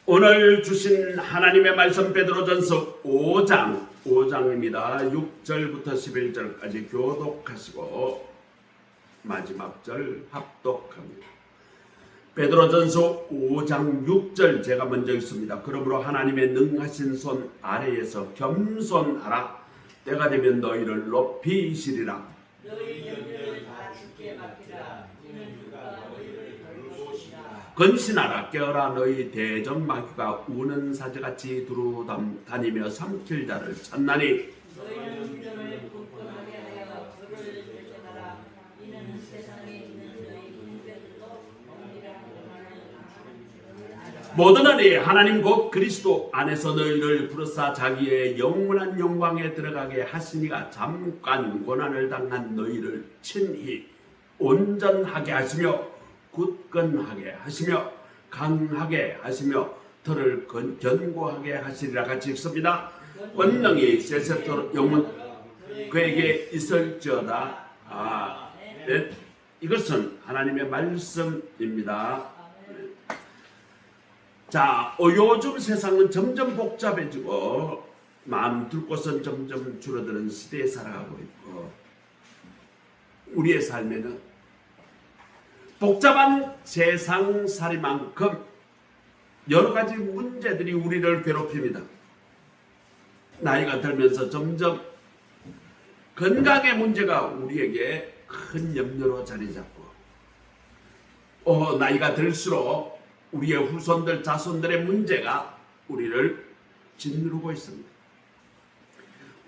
오늘 주신 하나님의 말씀 베드로전서 5장입니다. 6절부터 11절까지 교독하시고 마지막 절 합독합니다. 베드로전서 5장 6절 제가 먼저 읽습니다. 그러므로 하나님의 능하신 손 아래에서 겸손하라. 때가 되면 너희를 높이시리라. 너희 염려를 다 주께 맡기라. 이는 주가 너희를 돌보시리라. 건신하라. 깨어라. 너희 대적마귀가 우는 사자같이 두루 다니며 삼킬 자를 찾나니 너희는 운전을 굳건하게 하여 그를 대적하라. 이는 세상에 있는 너희 분별도 엄밀하게 모든 은이 하나님 곧 그리스도 안에서 너희를 부르사 자기의 영원한 영광에 들어가게 하시니가 잠깐 고난을 당한 너희를 친히 온전하게 하시며 굳건하게 하시며 강하게 하시며 털을 견고하게 하시리라. 같이 읽습니다. 권능이 세세토록 영원 그에게 있을지어다. 아멘. 이것은 하나님의 말씀입니다. 자, 요즘 세상은 점점 복잡해지고 마음 둘 곳은 점점 줄어드는 시대에 살아가고 있고, 우리의 삶에는 복잡한 세상살이만큼 여러 가지 문제들이 우리를 괴롭힙니다. 나이가 들면서 점점 건강의 문제가 우리에게 큰 염려로 자리 잡고, 나이가 들수록 우리의 후손들, 자손들의 문제가 우리를 짓누르고 있습니다.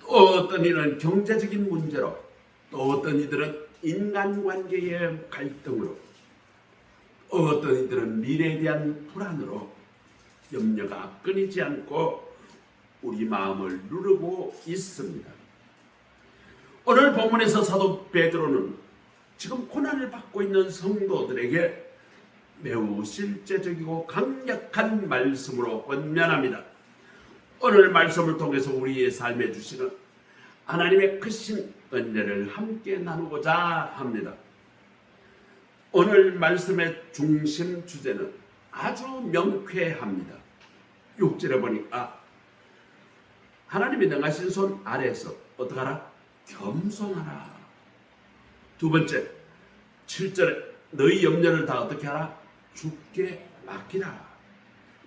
또 어떤 이는 경제적인 문제로, 또 어떤 이들은 인간관계의 갈등으로, 어떤 이들은 미래에 대한 불안으로 염려가 끊이지 않고 우리 마음을 누르고 있습니다. 오늘 본문에서 사도 베드로는 지금 고난을 받고 있는 성도들에게 매우 실제적이고 강력한 말씀으로 권면합니다. 오늘 말씀을 통해서 우리의 삶에 주시는 하나님의 크신 은혜를 함께 나누고자 합니다. 오늘 말씀의 중심 주제는 아주 명쾌합니다. 6절에 보니까 하나님이 능하신 손 아래에서 어떡하라? 겸손하라. 두 번째 7절에 너희 염려를 다 어떻게 하라? 주께 맡기라.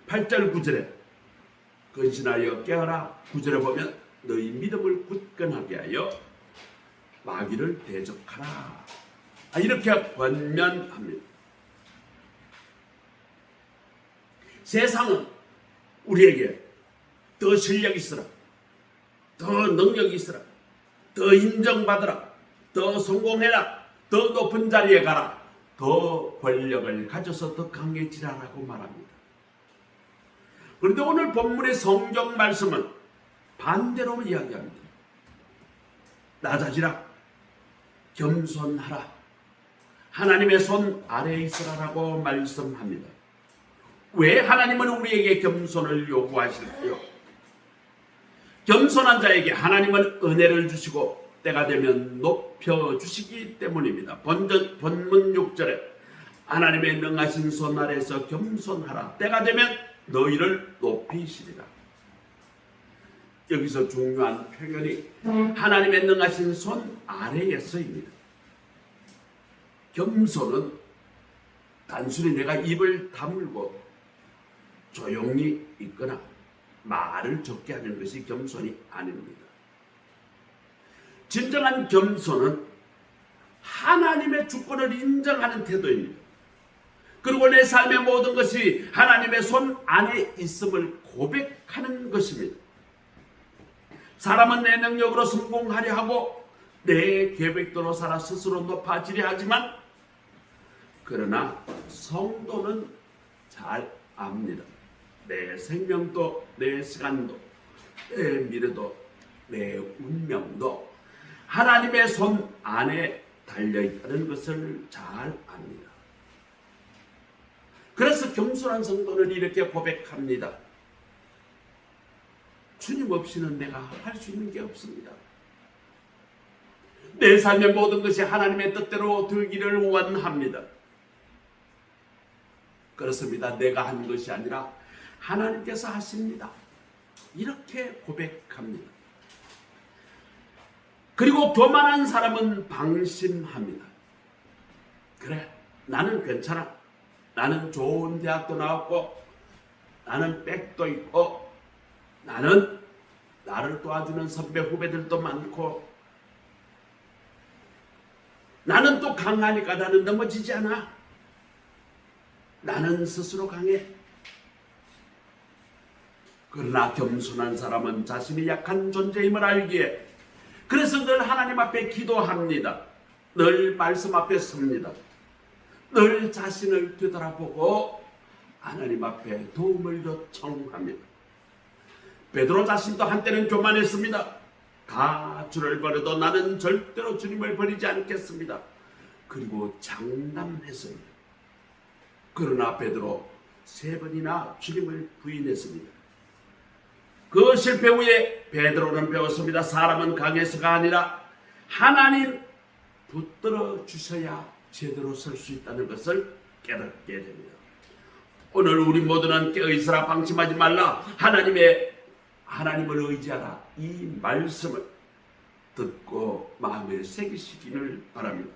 8절 9절에 건신하여 깨어라. 9절에 보면 너희 믿음을 굳건하게 하여 마귀를 대적하라. 이렇게 권면합니다. 세상은 우리에게 더 실력이 있으라, 더 능력이 있으라, 더 인정받으라, 더 성공해라, 더 높은 자리에 가라, 더 권력을 가져서 더 강해지라라고 말합니다. 그런데 오늘 본문의 성경 말씀은 반대로 이야기합니다. 낮아지라, 겸손하라, 하나님의 손 아래에 있으라라고 말씀합니다. 왜 하나님은 우리에게 겸손을 요구하실까요? 겸손한 자에게 하나님은 은혜를 주시고 때가 되면 높여주시기 때문입니다. 본문 6절에 하나님의 능하신 손 아래에서 겸손하라. 때가 되면 너희를 높이시리라. 여기서 중요한 표현이 하나님의 능하신 손 아래에서입니다. 겸손은 단순히 내가 입을 다물고 조용히 있거나 말을 적게 하는 것이 겸손이 아닙니다. 진정한 겸손은 하나님의 주권을 인정하는 태도입니다. 그리고 내 삶의 모든 것이 하나님의 손 안에 있음을 고백하는 것입니다. 사람은 내 능력으로 성공하려 하고 내 계획대로 살아 스스로 높아지려 하지만, 그러나 성도는 잘 압니다. 내 생명도, 내 시간도, 내 미래도, 내 운명도 하나님의 손 안에 달려있다는 것을 잘 압니다. 그래서 겸손한 성도는 이렇게 고백합니다. 주님 없이는 내가 할 수 있는 게 없습니다. 내 삶의 모든 것이 하나님의 뜻대로 되기를 원합니다. 그렇습니다. 내가 한 것이 아니라 하나님께서 하십니다. 이렇게 고백합니다. 그리고 교만한 사람은 방심합니다. 그래, 나는 괜찮아. 나는 좋은 대학도 나왔고, 나는 백도 있고, 나는 나를 도와주는 선배 후배들도 많고, 나는 또 강하니까 나는 넘어지지 않아. 나는 스스로 강해. 그러나 겸손한 사람은 자신이 약한 존재임을 알기에 그래서 늘 하나님 앞에 기도합니다. 늘 말씀 앞에 섭니다. 늘 자신을 되돌아보고 하나님 앞에 도움을 요청합니다. 베드로 자신도 한때는 교만했습니다. 다 주를 버려도 나는 절대로 주님을 버리지 않겠습니다. 그리고 장담했습니다. 그러나 베드로 3번이나 주님을 부인했습니다. 그 실패 후에 베드로는 배웠습니다. 사람은 강해서가 아니라 하나님 붙들어 주셔야 제대로 설 수 있다는 것을 깨닫게 됩니다. 오늘 우리 모두는 깨어있으라, 방심하지 말라, 하나님을 의지하라, 이 말씀을 듣고 마음에 새기시기를 바랍니다.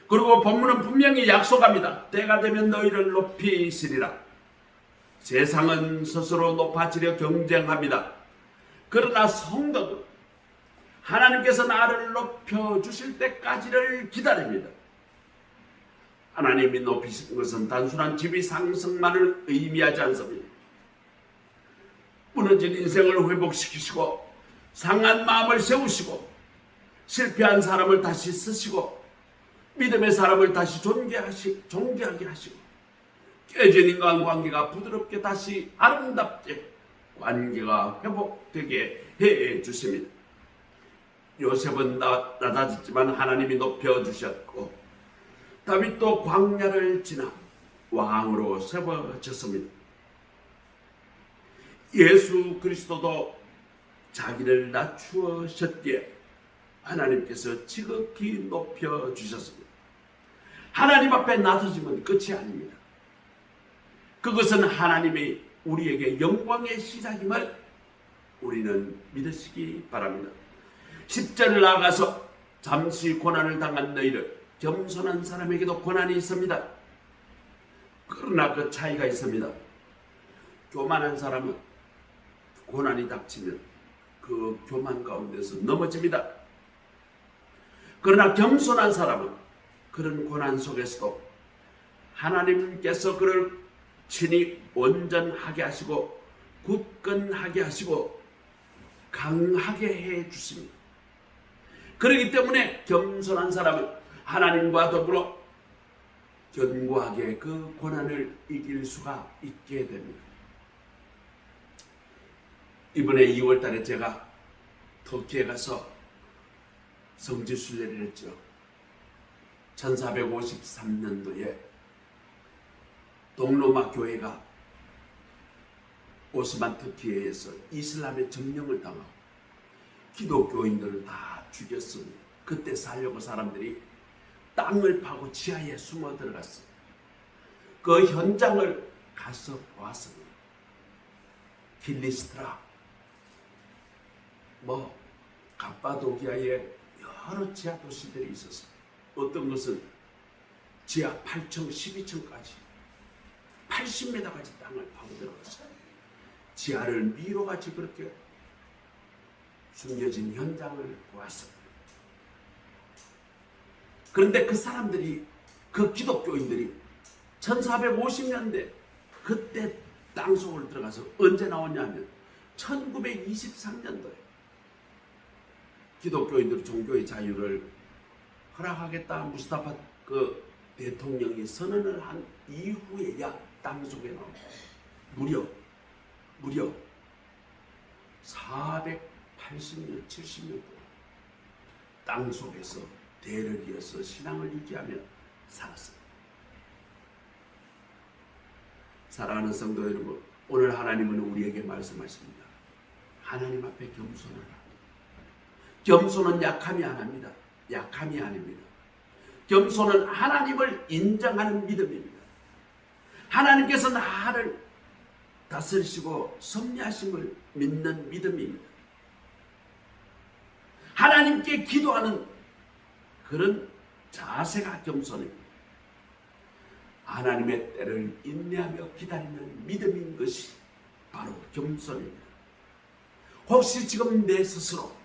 그리고 본문은 분명히 약속합니다. 때가 되면 너희를 높이시리라. 세상은 스스로 높아지려 경쟁합니다. 그러나 성도는 하나님께서 나를 높여주실 때까지를 기다립니다. 하나님이 높이신 것은 단순한 지위 상승만을 의미하지 않습니다. 무너진 인생을 회복시키시고 상한 마음을 세우시고 실패한 사람을 다시 쓰시고 믿음의 사람을 다시 존귀하게 하시고 깨진 인간관계가 부드럽게 다시 아름답게 관계가 회복되게 해 주십니다. 요셉은 낮아졌지만 하나님이 높여주셨고 다윗도 광야를 지나 왕으로 세워졌습니다. 예수 그리스도도 자기를 낮추셨기에 하나님께서 지극히 높여주셨습니다. 하나님 앞에 나서지면 끝이 아닙니다. 그것은 하나님이 우리에게 영광의 시작임을 우리는 믿으시기 바랍니다. 10절을 나아가서 잠시 고난을 당한 너희를, 겸손한 사람에게도 고난이 있습니다. 그러나 그 차이가 있습니다. 교만한 사람은 고난이 닥치면 그 교만 가운데서 넘어집니다. 그러나 겸손한 사람은 그런 고난 속에서도 하나님께서 그를 친히 온전하게 하시고 굳건하게 하시고 강하게 해 주십니다. 그렇기 때문에 겸손한 사람은 하나님과 더불어 견고하게 그 고난을 이길 수가 있게 됩니다. 이번에 2월 달에 제가 터키에 가서 성지순례를 했죠. 1453년도에 동로마 교회가 오스만 터키에서 이슬람의 점령을 당하고 기독교인들을 다 죽였습니다. 그때 살려고 사람들이 땅을 파고 지하에 숨어 들어갔어요. 그 현장을 가서 보았습니다. 길리스트라, 갑바도기아에 여러 지하 도시들이 있었어요. 어떤 것은 지하 8층, 12층까지 80m까지 땅을 파고 들어갔어요. 지하를 미로같이 그렇게 숨겨진 현장을 보았습니다. 그런데 그 사람들이, 그 기독교인들이 1450년대 그때 땅속으로 들어가서 언제 나왔냐면 1923년도에 기독교인들 종교의 자유를 허락하겠다 무스타파 그 대통령이 선언을 한 이후에야 땅속에 나옵니다. 무려 480년, 70년 동안 땅속에서 대를 이어서 신앙을 유지하며 살았습니다. 사랑하는 성도 여러분, 오늘 하나님은 우리에게 말씀하십니다. 하나님 앞에 겸손하라. 겸손은 약함이 아닙니다. 약함이 아닙니다. 겸손은 하나님을 인정하는 믿음입니다. 하나님께서 나를 다스리시고 섭리하심을 믿는 믿음입니다. 하나님께 기도하는 그런 자세가 겸손입니다. 하나님의 때를 인내하며 기다리는 믿음인 것이 바로 겸손입니다. 혹시 지금 내 스스로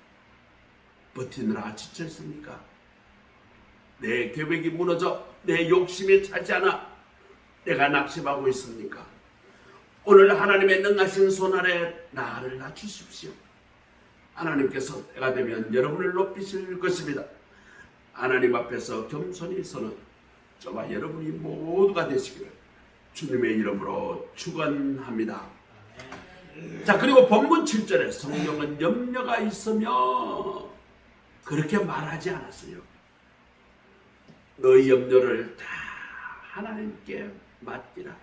버티느라 지쳐 있습니까? 내 계획이 무너져 내 욕심에 차지 않아 내가 낙심하고 있습니까? 오늘 하나님의 능하신 손 아래 나를 낮추십시오. 하나님께서 때가 되면 여러분을 높이실 것입니다. 하나님 앞에서 겸손히 서는 저와 여러분이 모두가 되시기를 주님의 이름으로 축원합니다. 자, 그리고 본문 7절에 성령은 염려가 있으며 그렇게 말하지 않았어요. 너희 염려를 다 하나님께 맡기라.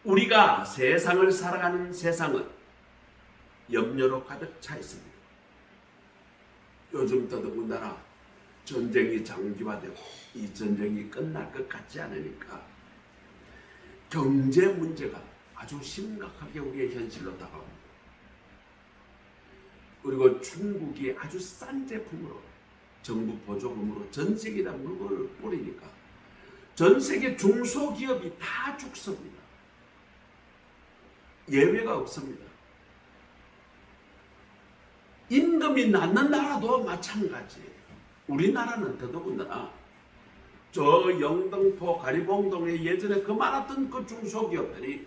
우리가 세상을 살아가는 세상은 염려로 가득 차 있습니다. 요즘 더더군다나 전쟁이 장기화되고 이 전쟁이 끝날 것 같지 않으니까 경제 문제가 아주 심각하게 우리의 현실로 다가옵니다. 그리고 중국이 아주 싼 제품으로 정부 보조금으로 전 세계에다 물건을 뿌리니까 전 세계 중소기업이 다 죽습니다. 예외가 없습니다. 임금이 낮는 나라도 마찬가지예요. 우리나라는 더더군다나 저 영등포 가리봉동에 예전에 그 많았던 그 중소기업들이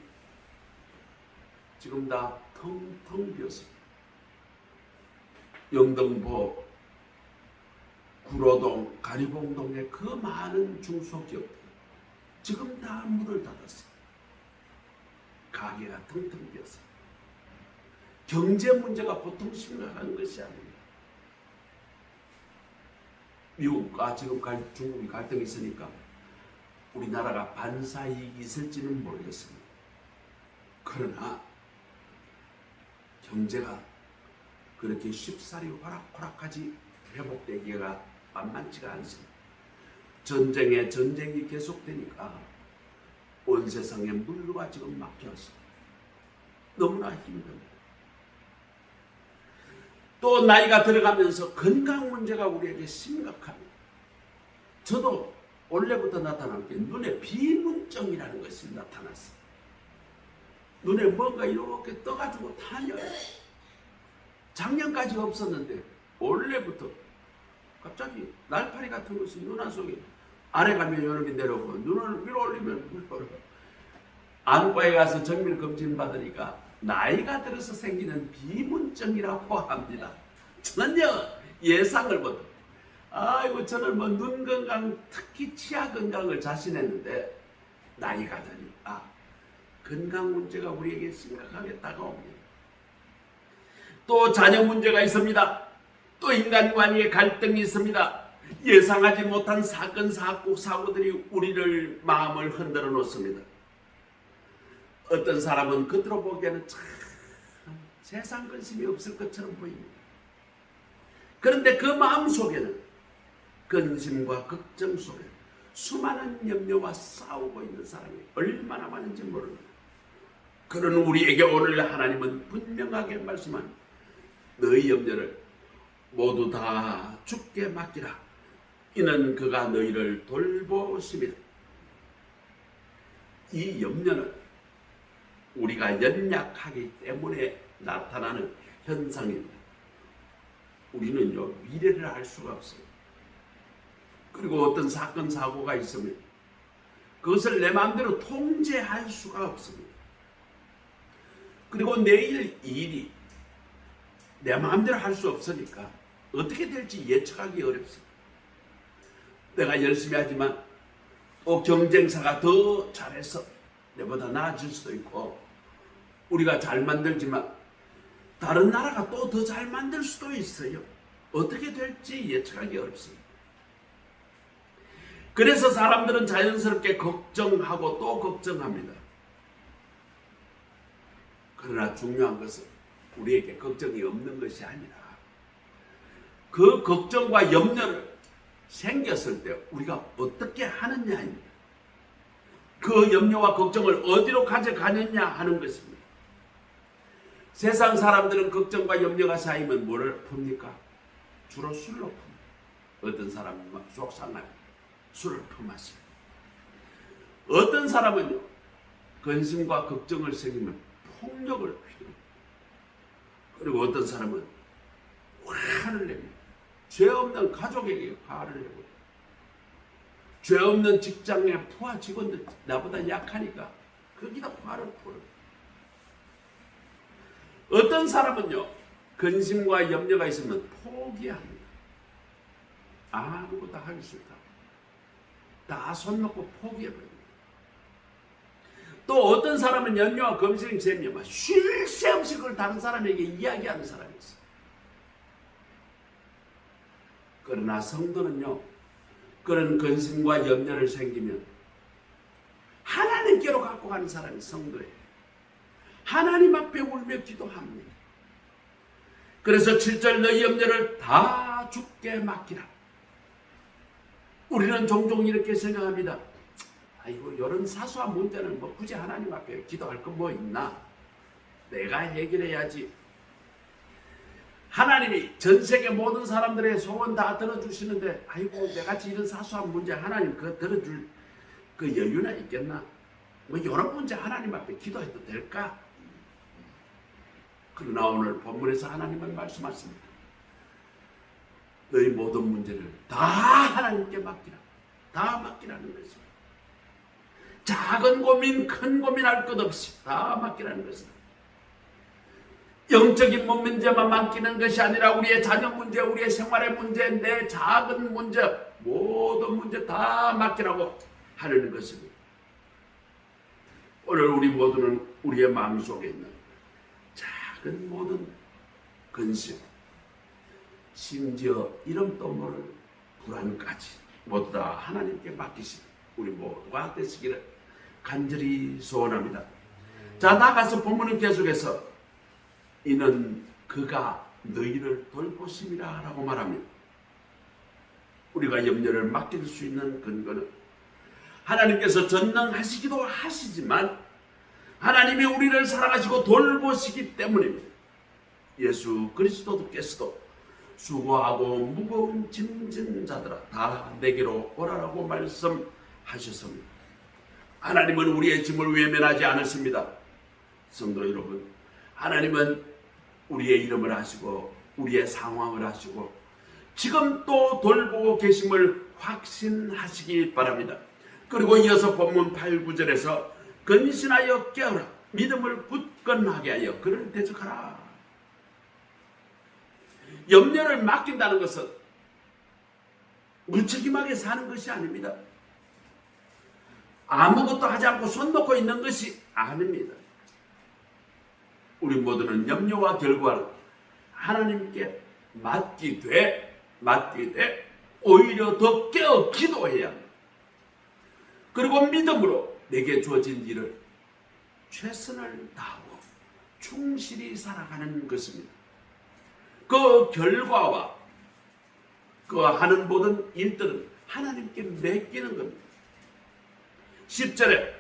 지금 다 텅텅 비었습니다. 영등포, 구로동, 가리봉동의 그 많은 중소기업들 지금 다 문을 닫았어요. 가게가 텅텅 비었어요. 경제 문제가 보통 심각한 것이 아닙니다. 미국과 지금 중국이 갈등이 있으니까 우리나라가 반사이익이 있을지는 모르겠습니다. 그러나 경제가 그렇게 쉽사리 호락호락하지 회복되기가 만만치가 않습니다. 전쟁이 계속되니까 온 세상에 물류가 지금 막혀서 너무나 힘듭니다. 또 나이가 들어가면서 건강 문제가 우리에게 심각합니다. 저도 원래부터 나타난 게 눈에 비문증이라는 것이 나타났어요. 눈에 뭔가 이렇게 떠가지고 다녀요. 작년까지 없었는데 원래부터 갑자기 날파리 같은 것이 눈안 속에 아래 가면 여름이 내려오고 눈을 위로 올리면 위로 올라가고 안과에 가서 정밀 검진 받으니까 나이가 들어서 생기는 비문증이라고 합니다. 전혀 예상을 못해요. 아이고 저는 뭐 눈 건강 특히 치아 건강을 자신했는데 나이가 드니까 건강 문제가 우리에게 심각하게 다가옵니다. 또 자녀 문제가 있습니다. 또 인간 관계의 갈등이 있습니다. 예상하지 못한 사고들이 우리를 마음을 흔들어 놓습니다. 어떤 사람은 겉으로 보기에는 참 세상 근심이 없을 것처럼 보입니다. 그런데 그 마음 속에는 근심과 걱정 속에 수많은 염려와 싸우고 있는 사람이 얼마나 많은지 모릅니다. 그런 우리에게 오늘 하나님은 분명하게 말씀한 너희 염려를 모두 다 주께 맡기라. 이는 그가 너희를 돌보심이라. 이 염려는 우리가 연약하기 때문에 나타나는 현상입니다. 우리는요 미래를 알 수가 없어요. 그리고 어떤 사건 사고가 있으면 그것을 내 마음대로 통제할 수가 없습니다. 그리고 내일 일이 내 마음대로 할 수 없으니까 어떻게 될지 예측하기 어렵습니다. 내가 열심히 하지만 또 경쟁사가 더 잘해서 내보다 나아질 수도 있고 우리가 잘 만들지만 다른 나라가 또 더 잘 만들 수도 있어요. 어떻게 될지 예측하기 어렵습니다. 그래서 사람들은 자연스럽게 걱정하고 또 걱정합니다. 그러나 중요한 것은 우리에게 걱정이 없는 것이 아니라 그 걱정과 염려를 생겼을 때 우리가 어떻게 하느냐입니다. 그 염려와 걱정을 어디로 가져가느냐 하는 것입니다. 세상 사람들은 걱정과 염려가 쌓이면 뭐를 풉니까? 주로 술로 풉니다. 어떤 사람은 막 속상하게 술을 퍼마시고, 어떤 사람은요 근심과 걱정을 생기면 폭력을 피우고, 그리고 어떤 사람은 화를 냅니다. 죄 없는 가족에게 화를 내고, 죄 없는 직장의 부하 직원들 나보다 약하니까 거기다 화를 풀어요. 어떤 사람은요 근심과 염려가 있으면 포기합니다. 아무것도 하기 싫다. 다 손 놓고 포기해버립니다. 또 어떤 사람은 염려와 검증이 재미만 쉴 새 없이 그걸 다른 사람에게 이야기하는 사람이 있어요. 그러나 성도는요 그런 근심과 염려를 생기면 하나님께로 갖고 가는 사람이 성도예요. 하나님 앞에 울며 기도합니다. 그래서 7절 너희 염려를 다 주께 맡기라. 우리는 종종 이렇게 생각합니다. 아이고 이런 사소한 문제는 뭐 굳이 하나님 앞에 기도할 거 뭐 있나? 내가 해결해야지. 하나님이 전 세계 모든 사람들의 소원 다 들어주시는데 아이고 내같이 이런 사소한 문제 하나님 그거 들어줄 그 여유나 있겠나? 뭐 이런 문제 하나님 앞에 기도해도 될까? 그러나 오늘 본문에서 하나님은 말씀하십니다. 너희 모든 문제를 다 하나님께 맡기라. 다 맡기라는 것입니다. 작은 고민, 큰 고민할 것 없이 다 맡기라는 것입니다. 영적인 문제만 맡기는 것이 아니라 우리의 자녀 문제, 우리의 생활의 문제, 내 작은 문제, 모든 문제 다 맡기라고 하려는 것입니다. 오늘 우리 모두는 우리의 마음속에 있는 작은 모든 근심, 심지어 이름도 모를 불안까지 모두 다 하나님께 맡기시는 우리 모두가 되시기를 간절히 소원합니다. 자, 나가서 본문은 계속해서 이는 그가 너희를 돌보심이라 라고 말합니다. 우리가 염려를 맡길 수 있는 근거는 하나님께서 전능하시기도 하시지만 하나님이 우리를 사랑하시고 돌보시기 때문입니다. 예수 그리스도께서도 수고하고 무거운 짐진 자들아 다 내게로 오라라고 말씀하셨습니다. 하나님은 우리의 짐을 외면하지 않으십니다. 성도 여러분, 하나님은 우리의 이름을 아시고 우리의 상황을 아시고 지금 또 돌보고 계심을 확신하시기 바랍니다. 그리고 이어서 본문 8, 9절에서 근신하여 깨어라 믿음을 굳건하게 하여 그를 대적하라. 염려를 맡긴다는 것은 무책임하게 사는 것이 아닙니다. 아무것도 하지 않고 손 놓고 있는 것이 아닙니다. 우리 모두는 염려와 결과를 하나님께 맡기되 오히려 더 깨어 기도해야 합니다. 그리고 믿음으로 내게 주어진 일을 최선을 다하고 충실히 살아가는 것입니다. 그 결과와 그 하는 모든 일들은 하나님께 맡기는 겁니다. 10절에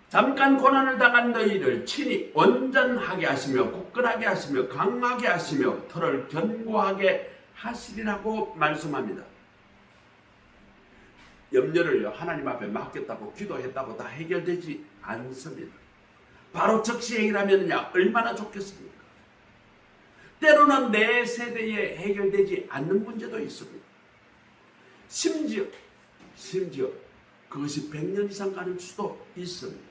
잠깐 고난을 당한 너희를 친히 온전하게 하시며 굳건하게 하시며 강하게 하시며 터를 견고하게 하시리라고 말씀합니다. 염려를 하나님 앞에 맡겼다고 기도했다고 다 해결되지 않습니다. 바로 즉시 해결하면야 얼마나 좋겠습니까? 때로는 내 세대에 해결되지 않는 문제도 있습니다. 심지어 그것이 100년 이상 가는 수도 있습니다.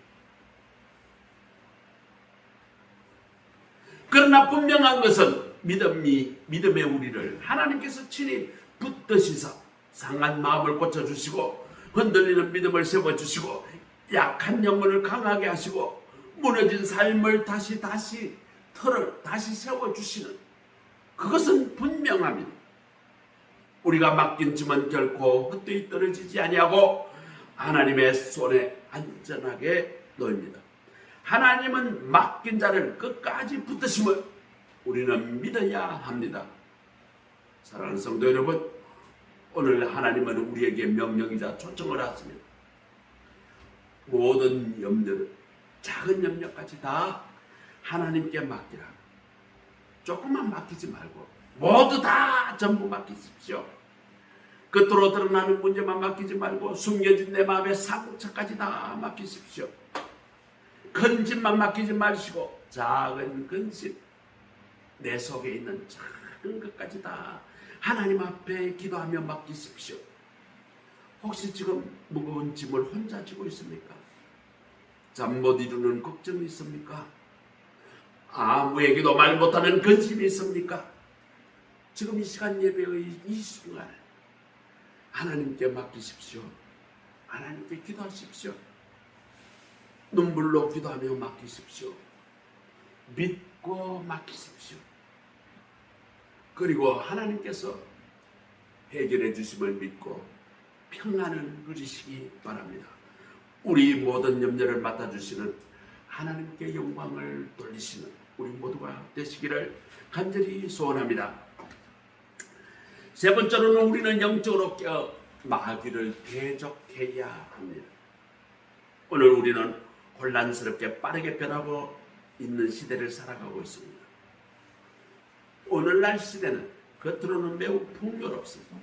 그러나 분명한 것은 믿음의 우리를 하나님께서 친히 붙드시사 상한 마음을 고쳐주시고 흔들리는 믿음을 세워주시고 약한 영혼을 강하게 하시고 무너진 삶을 다시 틀을 다시 세워주시는 그것은 분명합니다. 우리가 맡긴 짐은 결코 헛되이 떨어지지 아니하고 하나님의 손에 안전하게 놓입니다. 하나님은 맡긴 자를 끝까지 붙드심을 우리는 믿어야 합니다. 사랑하는 성도 여러분, 오늘 하나님은 우리에게 명령이자 초청을 하십니다. 모든 염려를, 작은 염려까지 다 하나님께 맡기라. 조금만 맡기지 말고 모두 다 전부 맡기십시오. 겉으로 드러나는 문제만 맡기지 말고 숨겨진 내 마음의 상처까지 다 맡기십시오. 큰 짐만 맡기지 마시고 작은 근심, 내 속에 있는 작은 것까지 다 하나님 앞에 기도하며 맡기십시오. 혹시 지금 무거운 짐을 혼자 지고 있습니까? 잠 못 이루는 걱정이 있습니까? 아무에게도 말 못하는 근심이 있습니까? 지금 이 시간 예배의 이 순간에 하나님께 맡기십시오. 하나님께 기도하십시오. 눈물로 기도하며 맡기십시오. 믿고 맡기십시오. 그리고 하나님께서 해결해 주심을 믿고 평안을 누리시기 바랍니다. 우리 모든 염려를 맡아주시는 하나님께 영광을 돌리시는 우리 모두가 되시기를 간절히 소원합니다. 세 번째로는 우리는 영적으로 깨어 마귀를 대적해야 합니다. 오늘 우리는 혼란스럽게 빠르게 변하고 있는 시대를 살아가고 있습니다. 오늘날 시대는 겉으로는 매우 풍요롭습니다.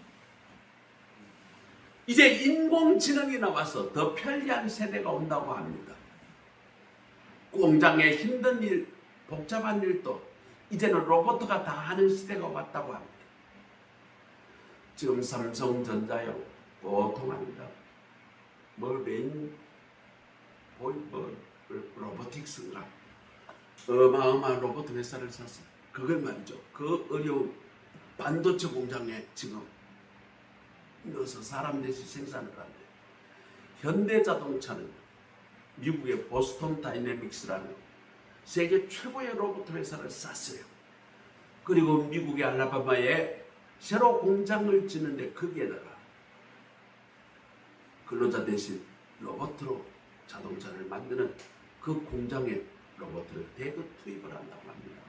이제 인공지능이 나와서 더 편리한 세대가 온다고 합니다. 공장의 힘든 일, 복잡한 일도 이제는 로봇가 다 하는 시대가 왔다고 합니다. 지금 삼성전자요, 보통 아닙니다. 로보틱스인가? 어마어마한 로봇 회사를 샀어요. 그걸 말이죠. 그 어려운 반도체 공장에 지금 넣어서 사람 대신 생산을 하는데, 현대자동차는 미국의 보스턴 다이내믹스라는 세계 최고의 로봇 회사를 샀어요. 그리고 미국의 알라바마에 새로 공장을 짓는데 거기에다가 근로자 대신 로봇으로 자동차를 만드는 그 공장에 로봇을 대거 투입을 한다고 합니다.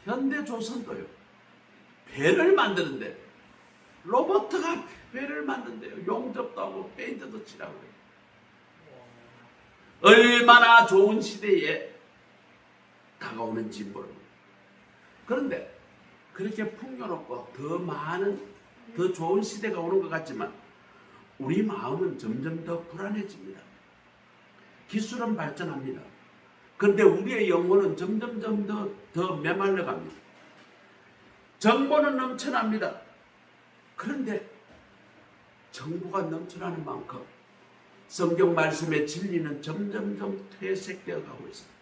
현대조선도요, 배를 만드는데 로봇가 배를 만든대요. 용접도 하고 페인트도 칠하고 그래요. 얼마나 좋은 시대에 다가오는지 모릅니다. 그런데 그렇게 풍요롭고 더 많은, 더 좋은 시대가 오는 것 같지만 우리 마음은 점점 더 불안해집니다. 기술은 발전합니다. 그런데 우리의 영혼은 점점 더 메말라 갑니다. 정보는 넘쳐납니다. 그런데 정보가 넘쳐나는 만큼 성경 말씀의 진리는 점점 퇴색되어 가고 있습니다.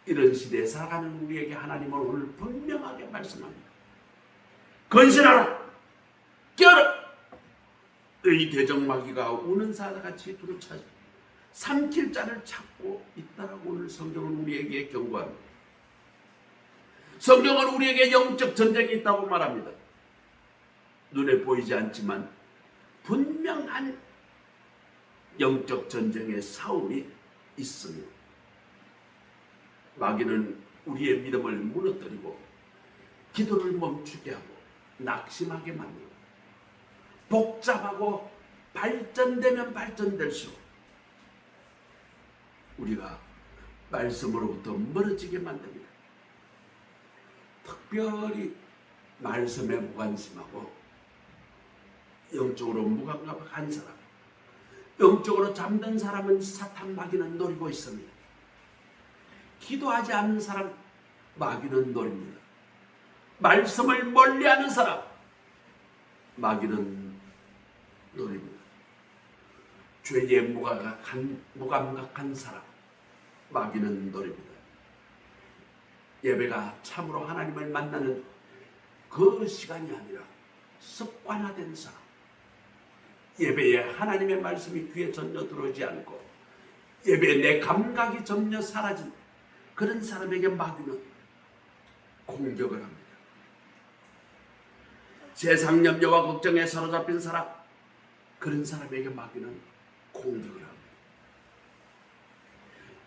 이런 시대에 살아가는 우리에게 하나님은 오늘 분명하게 말씀합니다. 건신하라! 깨어라! 의 대적마귀가 우는 사자같이 두루차지 삼킬 자를 찾고 있다라고 오늘 성경은 우리에게 경고합니다. 성경은 우리에게 영적 전쟁이 있다고 말합니다. 눈에 보이지 않지만 분명한 영적 전쟁의 싸움이 있습니다. 마귀는 우리의 믿음을 무너뜨리고 기도를 멈추게 하고 낙심하게 만들고 복잡하고 발전되면 발전될수록 우리가 말씀으로부터 멀어지게 만듭니다. 특별히 말씀에 무관심하고 영적으로 무감각한 사람, 영적으로 잠든 사람은 사탄 마귀는 노리고 있습니다. 기도하지 않는 사람 마귀는 노립니다. 말씀을 멀리하는 사람 마귀는 노립니다. 죄에 무감각한 사람 마귀는 노립니다. 예배가 참으로 하나님을 만나는 그 시간이 아니라 습관화된 사람, 예배에 하나님의 말씀이 귀에 전혀 들어오지 않고 예배에 내 감각이 전혀 사라진 그런 사람에게 마귀는 공격을 합니다. 세상 염려와 걱정에 사로잡힌 사람, 그런 사람에게 마귀는 공격을 합니다.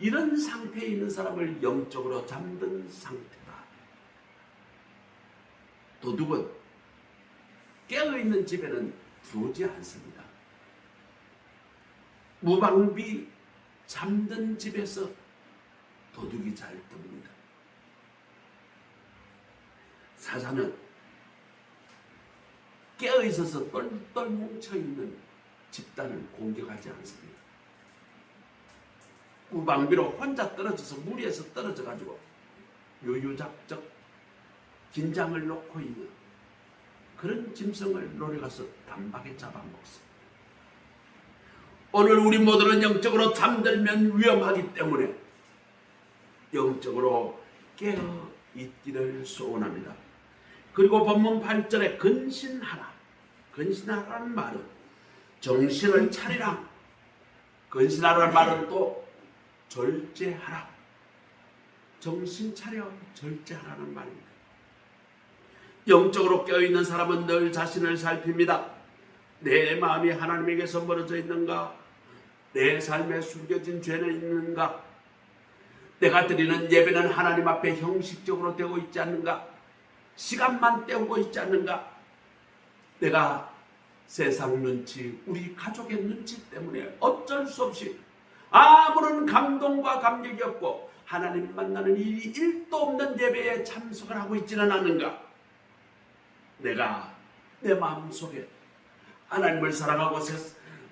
이런 상태에 있는 사람을 영적으로 잠든 상태다. 도둑은 깨어있는 집에는 들어오지 않습니다. 무방비 잠든 집에서 도둑이 잘 듭니다. 사자는 깨어있어서 똘똘 뭉쳐있는 집단을 공격하지 않습니다. 무방비로 혼자 떨어져서 무리에서 떨어져가지고 유유작적 긴장을 놓고 있는 그런 짐승을 노려가서 단박에 잡아먹습니다. 오늘 우리 모두는 영적으로 잠들면 위험하기 때문에 영적으로 깨어 있기를 소원합니다. 그리고 본문 8절에 근신하라. 근신하라는 말은 정신을 차리라. 근신하라는 말은 또 절제하라. 정신 차려 절제하라는 말입니다. 영적으로 깨어있는 사람은 늘 자신을 살핍니다. 내 마음이 하나님에게서 멀어져 있는가? 내 삶에 숨겨진 죄는 있는가? 내가 드리는 예배는 하나님 앞에 형식적으로 되고 있지 않는가? 시간만 때우고 있지 않는가? 내가 세상 눈치, 우리 가족의 눈치 때문에 어쩔 수 없이 아무런 감동과 감격이 없고 하나님 만나는 일이 1도 없는 예배에 참석을 하고 있지는 않는가? 내가 내 마음속에 하나님을 사랑하고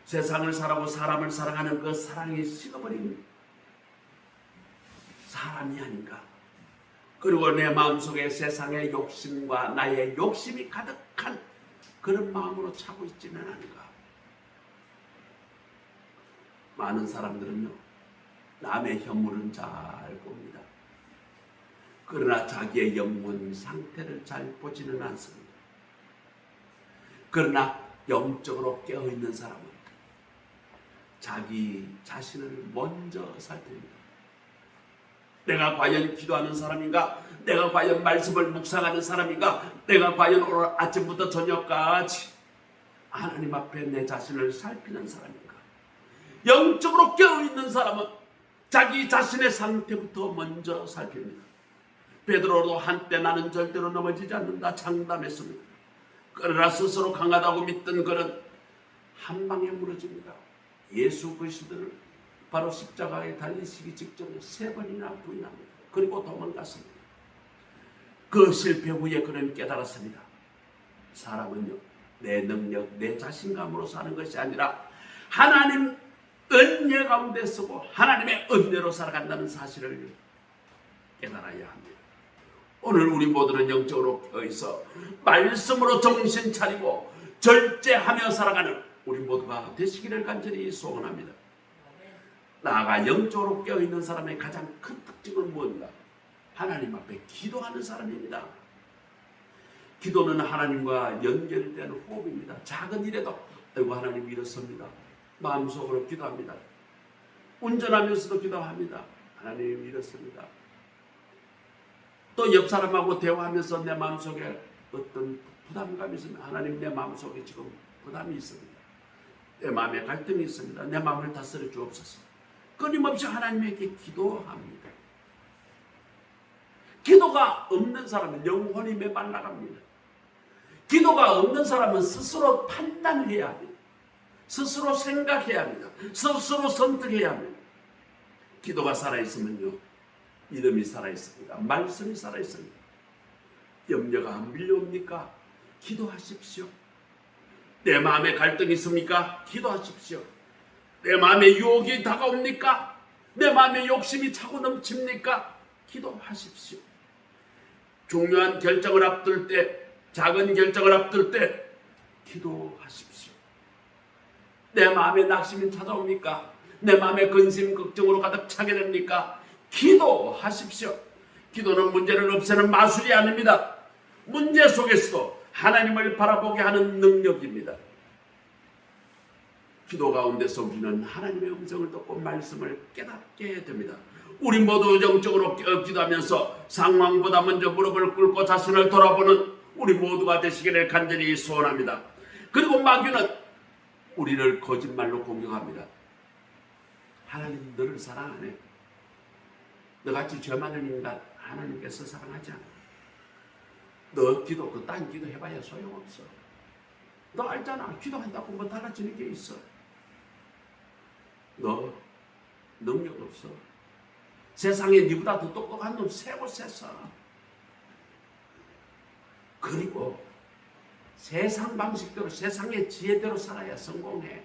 세상을 사랑하고 사람을 사랑하는 그 사랑이 식어버린 사람이 아닌가? 그리고 내 마음속에 세상의 욕심과 나의 욕심이 가득한 그런 마음으로 차고 있지는 않은가? 많은 사람들은요, 남의 혐오는 잘 봅니다. 그러나 자기의 영혼 상태를 잘 보지는 않습니다. 그러나 영적으로 깨어있는 사람은 자기 자신을 먼저 살핍니다. 내가 과연 기도하는 사람인가? 내가 과연 말씀을 묵상하는 사람인가? 내가 과연 오늘 아침부터 저녁까지 하나님 앞에 내 자신을 살피는 사람인가? 영적으로 깨어있는 사람은 자기 자신의 상태부터 먼저 살핍니다. 베드로도 한때 나는 절대로 넘어지지 않는다 장담했습니다. 그러나 스스로 강하다고 믿던 그는 한 방에 무너집니다. 예수 그리스도를 바로 십자가에 달리시기 직전에 3번이나 부인합니다. 그리고 도망갔습니다. 그 실패 후에 그는 깨달았습니다. 사람은요, 내 능력, 내 자신감으로 사는 것이 아니라 하나님 은혜 가운데 서고 하나님의 은혜로 살아간다는 사실을 깨달아야 합니다. 오늘 우리 모두는 영적으로 깨어있어 말씀으로 정신 차리고 절제하며 살아가는 우리 모두가 되시기를 간절히 소원합니다. 나아가 영적으로 깨어있는 사람의 가장 큰 특징은 무엇인가? 하나님 앞에 기도하는 사람입니다. 기도는 하나님과 연결된 호흡입니다. 작은 일에도 아이고 하나님 일어섭니다. 마음속으로 기도합니다. 운전하면서도 기도합니다. 하나님 일어섭니다. 또 옆 사람하고 대화하면서 내 마음속에 어떤 부담감이 있으면 하나님 내 마음속에 지금 부담이 있습니다. 내 마음에 갈등이 있습니다. 내 마음을 다스려 주옵소서. 끊임없이 하나님에게 기도합니다. 기도가 없는 사람은 영혼이 메말라갑니다. 기도가 없는 사람은 스스로 판단해야 합니다. 스스로 생각해야 합니다. 스스로 선택해야 합니다. 기도가 살아있으면요, 믿음이 살아있습니다. 말씀이 살아있습니다. 염려가 밀려옵니까? 기도하십시오. 내 마음에 갈등이 있습니까? 기도하십시오. 내 마음에 유혹이 다가옵니까? 내 마음에 욕심이 차고 넘칩니까? 기도하십시오. 중요한 결정을 앞둘 때, 작은 결정을 앞둘 때 기도하십시오. 내 마음에 낙심이 찾아옵니까? 내 마음에 근심, 걱정으로 가득 차게 됩니까? 기도하십시오. 기도는 문제를 없애는 마술이 아닙니다. 문제 속에서도 하나님을 바라보게 하는 능력입니다. 기도 가운데서 우리는 하나님의 음성을 듣고 말씀을 깨닫게 됩니다. 우리 모두 영적으로 기도하면서 상황보다 먼저 무릎을 꿇고 자신을 돌아보는 우리 모두가 되시기를 간절히 소원합니다. 그리고 마귀는 우리를 거짓말로 공격합니다. 하나님 너를 사랑하네. 너같이 죄 많은 인간 하나님께서 사랑하지 않아. 너 기도 딴 기도 해봐야 소용없어. 너 알잖아. 기도한다고 뭐 달라지는 게 있어. 너 능력 없어. 세상에 니보다 더 똑똑한 놈 세고 셌어. 그리고 세상 방식대로 세상의 지혜대로 살아야 성공해.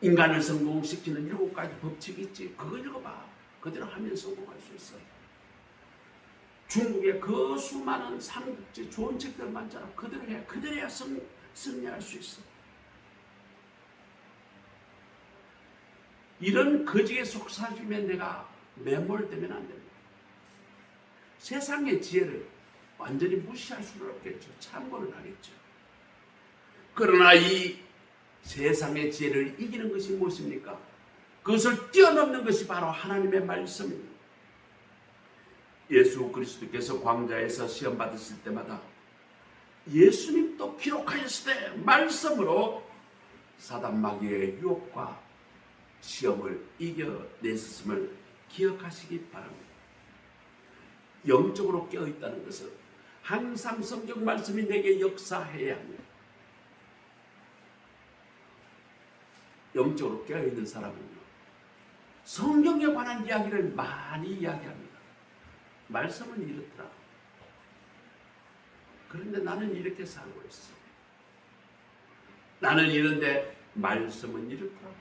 인간을 성공시키는 7가지 법칙이 있지. 그거 읽어봐. 그대로 하면 성공할 수 있어. 중국의 그 수많은 삼국지 좋은 책들 많잖아. 그대로 해. 그대로 해야 승리할 수 있어. 이런 거지에 속삭이면 내가 매몰되면 안 됩니다. 세상의 지혜를 완전히 무시할 수는 없겠죠. 참고는 하겠죠. 그러나 이 세상의 지혜를 이기는 것이 무엇입니까? 그것을 뛰어넘는 것이 바로 하나님의 말씀입니다. 예수 그리스도께서 광야에서 시험 받으실 때마다 예수님도 기록하였을 때 말씀으로 사단 마귀의 유혹과 시험을 이겨냈음을 기억하시기 바랍니다. 영적으로 깨어있다는 것은 항상 성경 말씀이 내게 역사해야 합니다. 영적으로 깨어있는 사람은요, 성경에 관한 이야기를 많이 이야기합니다. 말씀은 이렇더라. 그런데 나는 이렇게 살고 있어. 나는 이런데 말씀은 이렇더라.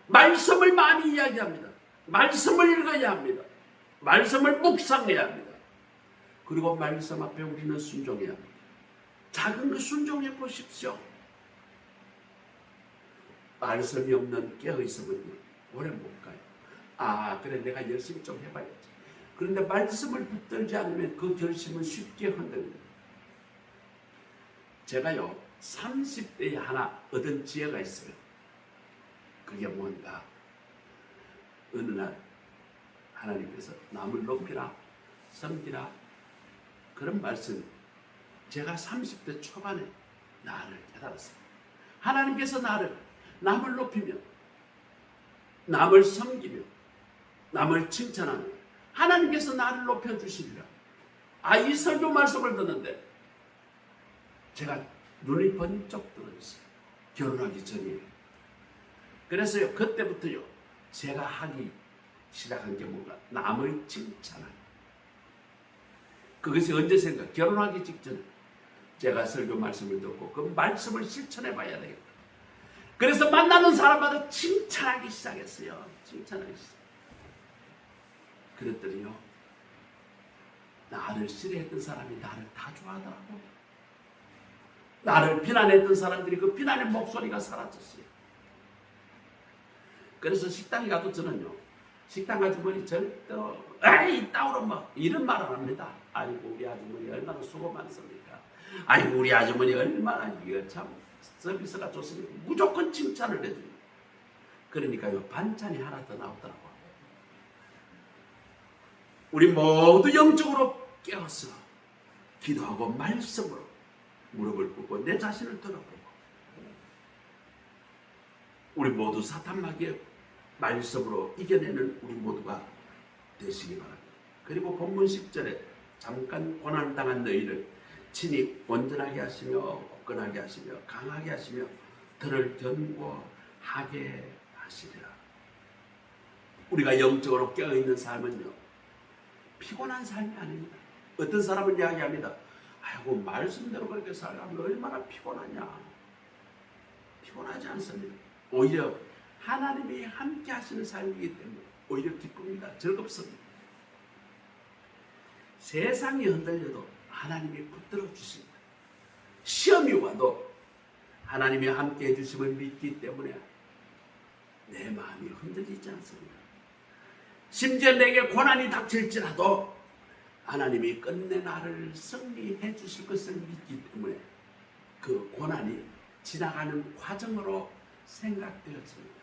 말씀을 많이 이야기합니다. 말씀을 읽어야 합니다. 말씀을 묵상해야 합니다. 그리고 말씀 앞에 우리는 순종해야 합니다. 작은 거 순종해 보십시오. 말씀이 없는 깨어있음은 오래 못 가요. 아, 그래 내가 열심히 좀 해봐야지. 그런데 말씀을 붙들지 않으면 그 결심은 쉽게 흔들립니다. 제가요 30대에 하나 얻은 지혜가 있어요. 그게 뭔가, 어느 날 하나님께서 남을 높이라 섬기라 그런 말씀, 제가 30대 초반에 나를 깨달았어요. 하나님께서 나를 남을 높이며 남을 섬기며 남을 칭찬하며 하나님께서 나를 높여주시리라. 이 설교 말씀을 듣는데 제가 눈이 번쩍 뜨었어요. 결혼하기 전이에요. 그래서요 그때부터요 제가 하기 시작한 게 뭔가, 남을 칭찬하기. 그것이 언제 생각? 결혼하기 직전에 제가 설교 말씀을 듣고 그 말씀을 실천해 봐야 되겠다. 그래서 만나는 사람마다 칭찬하기 시작했어요. 칭찬하기 시작. 그랬더니요 나를 싫어했던 사람이 나를 다 좋아하더라고. 나를 비난했던 사람들이 그 비난의 목소리가 사라졌어요. 그래서 식당에 가도 저는요 식당 아주머니 절대로 에이 따오로 뭐 이런 말 안 합니다. 아이고 우리 아주머니 얼마나 수고 많습니까. 아이고 우리 아주머니 얼마나 이거 참 서비스가 좋습니까. 무조건 칭찬을 해줍니다. 그러니까요 반찬이 하나 더 나오더라고. 우리 모두 영적으로 깨어서 기도하고 말씀으로 무릎을 꿇고 내 자신을 돌아보고 우리 모두 사탄 마귀의 말씀으로 이겨내는 우리 모두가 되시기 바랍니다. 그리고 본문 10절에 잠깐 고난당한 너희를 친히 온전하게 하시며 굳건하게 하시며 강하게 하시며 들을 견고하게 하시리라. 우리가 영적으로 깨어있는 삶은요 피곤한 삶이 아닙니다. 어떤 사람은 이야기합니다. 아이고 말씀대로 그렇게 살면 얼마나 피곤하냐. 피곤하지 않습니다. 오히려 하나님이 함께 하시는 삶이기 때문에 오히려 기쁩니다. 즐겁습니다. 세상이 흔들려도 하나님이 붙들어 주십니다. 시험이 와도 하나님이 함께 해주심을 믿기 때문에 내 마음이 흔들리지 않습니다. 심지어 내게 고난이 닥칠지라도 하나님이 끝내 나를 승리해 주실 것을 믿기 때문에 그 고난이 지나가는 과정으로 생각되었습니다.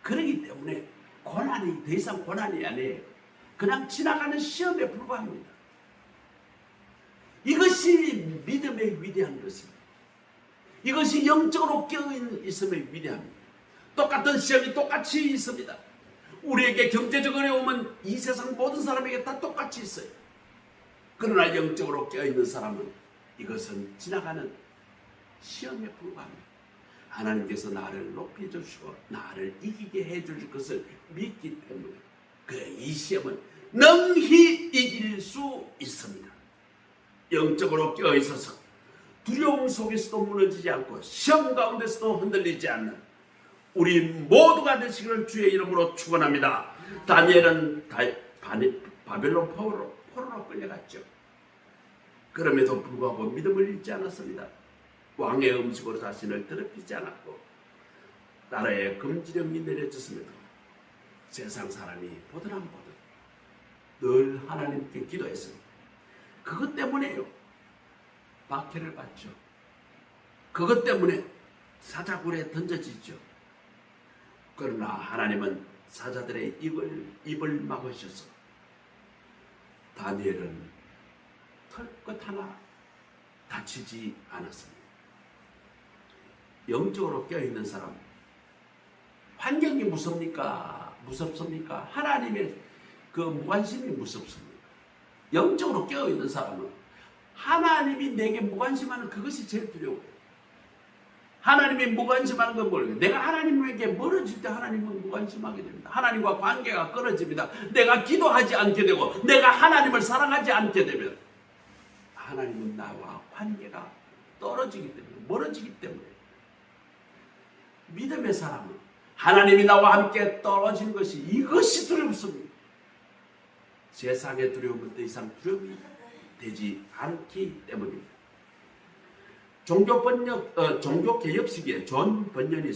그렇기 때문에 고난이 더 이상 고난이 아니에요. 그냥 지나가는 시험에 불과합니다. 이것이 믿음의 위대한 것입니다. 이것이 영적으로 깨어있음의 위대함입니다. 똑같은 시험이 똑같이 있습니다. 우리에게 경제적 어려움은 이 세상 모든 사람에게 다 똑같이 있어요. 그러나 영적으로 깨어있는 사람은 이것은 지나가는 시험에 불과합니다. 하나님께서 나를 높여주시고 나를 이기게 해줄 것을 믿기 때문에 이 시험은 능히 이길 수 있습니다. 영적으로 깨어있어서 두려움 속에서도 무너지지 않고 시험 가운데서도 흔들리지 않는 우리 모두가 되시기를 주의 이름으로 축원합니다. 다니엘은 바벨론 포로로 끌려갔죠. 그럼에도 불구하고 믿음을 잃지 않았습니다. 왕의 음식으로 자신을 더럽히지 않았고 나라에 금지령이 내려졌음에도 세상 사람이 보든 안 보든 늘 하나님께 기도했습니다. 그것 때문에요. 박해를 받죠. 그것 때문에 사자굴에 던져지죠. 그러나 하나님은 사자들의 입을 막으셔서 다니엘은 털끝 하나 다치지 않았습니다. 영적으로 깨어있는 사람, 환경이 무섭습니까? 하나님의 그 무관심이 무섭습니까? 영적으로 깨어있는 사람은 하나님이 내게 무관심하는 그것이 제일 두려워요. 하나님이 무관심하는 건 뭘까요? 내가 하나님에게 멀어질 때 하나님은 무관심하게 됩니다. 하나님과 관계가 끊어집니다. 내가 기도하지 않게 되고 내가 하나님을 사랑하지 않게 되면 하나님은 나와 관계가 떨어지기 때문에, 멀어지기 때문에 믿음의 사람은 하나님이 나와 함께 떨어지는 것이 이것이 두렵습니다. 세상의 두려움은 더 이상 두려움이 되지 않기 때문입니다. 종교개혁 시기에 존 번연이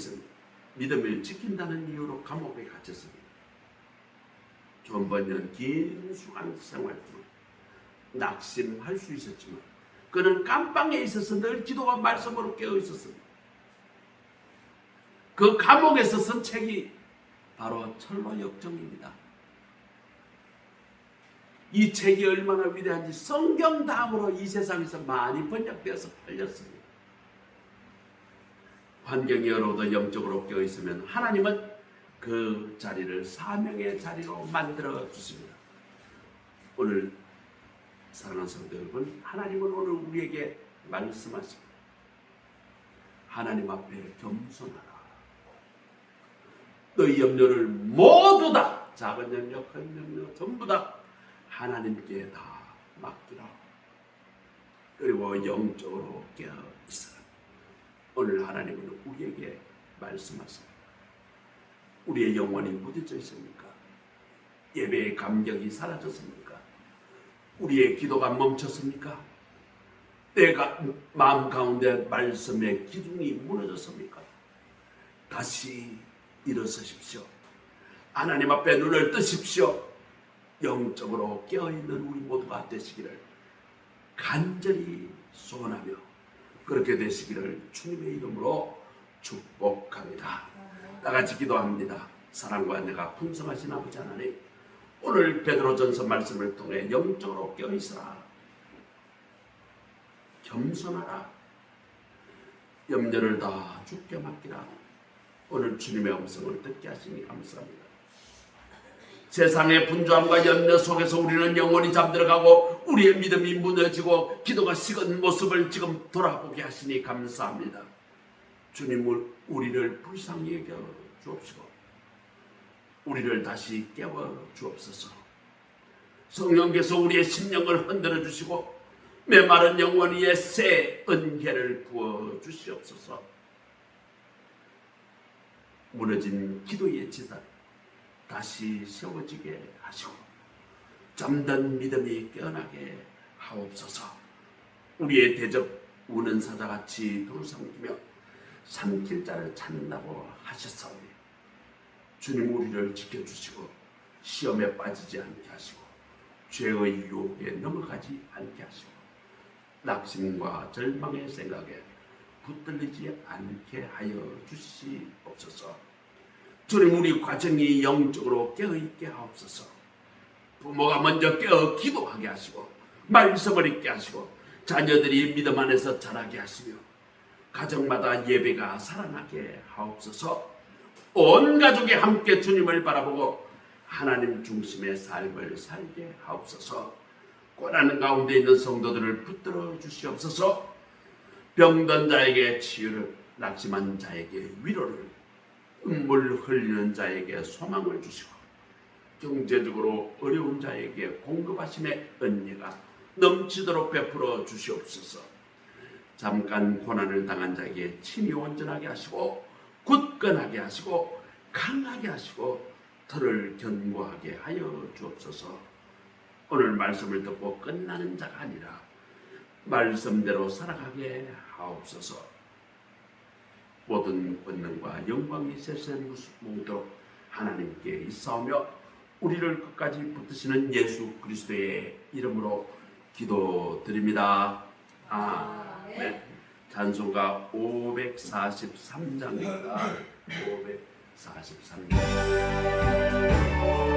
믿음을 지킨다는 이유로 감옥에 갇혔습니다. 존 번연 긴 수간 생활 동안 낙심할 수 있었지만 그는 감방에 있어서 늘 기도와 말씀으로 깨어 있었습니다. 그 감옥에서 쓴 책이 바로 철로 역정입니다. 이 책이 얼마나 위대한지 성경 다음으로 이 세상에서 많이 번역되어서 팔렸습니다. 환경이 어려워도 영적으로 깨어있으면 하나님은 그 자리를 사명의 자리로 만들어 주십니다. 오늘 사랑하는 성도 여러분, 하나님은 오늘 우리에게 말씀하십니다. 하나님 앞에 겸손하라. 너희 염려를 모두 다, 작은 염려, 큰 염려 전부 다 하나님께 다 맡기라. 그리고 영적으로 깨어 있어라. 오늘 하나님은 우리에게 말씀하십니다. 우리의 영혼이 무뎌져 있습니까? 예배의 감격이 사라졌습니까? 우리의 기도가 멈췄습니까? 내가 마음 가운데 말씀의 기둥이 무너졌습니까? 다시 일어서십시오. 하나님 앞에 눈을 뜨십시오. 영적으로 깨어있는 우리 모두가 되시기를 간절히 소원하며 그렇게 되시기를 주님의 이름으로 축복합니다. 나같이 기도합니다. 사랑과 은혜가 풍성하신 아버지 하나님, 오늘 베드로전서 말씀을 통해 영적으로 깨어있으라, 겸손하라, 염려를 다 주께 맡기라. 오늘 주님의 음성을 듣게 하시니 감사합니다. 세상의 분주함과 염려 속에서 우리는 영원히 잠들어가고 우리의 믿음이 무너지고 기도가 식은 모습을 지금 돌아보게 하시니 감사합니다. 주님은 우리를 불쌍히 여겨 주옵시고 우리를 다시 깨워 주옵소서. 성령께서 우리의 심령을 흔들어 주시고 메마른 영혼 위에 새 은혜를 부어 주시옵소서. 무너진 기도의 지단 다시 세워지게 하시고 잠든 믿음이 깨어나게 하옵소서. 우리의 대적 우는 사자같이 두루삼키며 삼킬 자를 찾는다고 하셨사오니 주님 우리를 지켜주시고 시험에 빠지지 않게 하시고 죄의 유혹에 넘어가지 않게 하시고 낙심과 절망의 생각에 붙들리지 않게 하여 주시옵소서. 주님 우리 가정이 영적으로 깨어있게 하옵소서. 부모가 먼저 깨어 기도하게 하시고 말씀을 읽게 하시고 자녀들이 믿음 안에서 자라게 하시며 가정마다 예배가 살아나게 하옵소서. 온 가족이 함께 주님을 바라보고 하나님 중심의 삶을 살게 하옵소서. 고난의 가운데 있는 성도들을 붙들어 주시옵소서. 병든 자에게 치유를, 낙심한 자에게 위로를, 눈물 흘리는 자에게 소망을 주시고, 경제적으로 어려운 자에게 공급하심의 은혜가 넘치도록 베풀어 주시옵소서. 잠깐 고난을 당한 자에게 침이 온전하게 하시고, 굳건하게 하시고, 강하게 하시고, 털을 견고하게 하여 주옵소서. 오늘 말씀을 듣고 끝나는 자가 아니라 말씀대로 살아가게 하옵소서. 모든 권능과 영광이 세세 무수무도록 하나님께 있사오며 우리를 끝까지 붙드시는 예수 그리스도의 이름으로 기도드립니다. 아멘. 찬송가 543장입니다. 543장.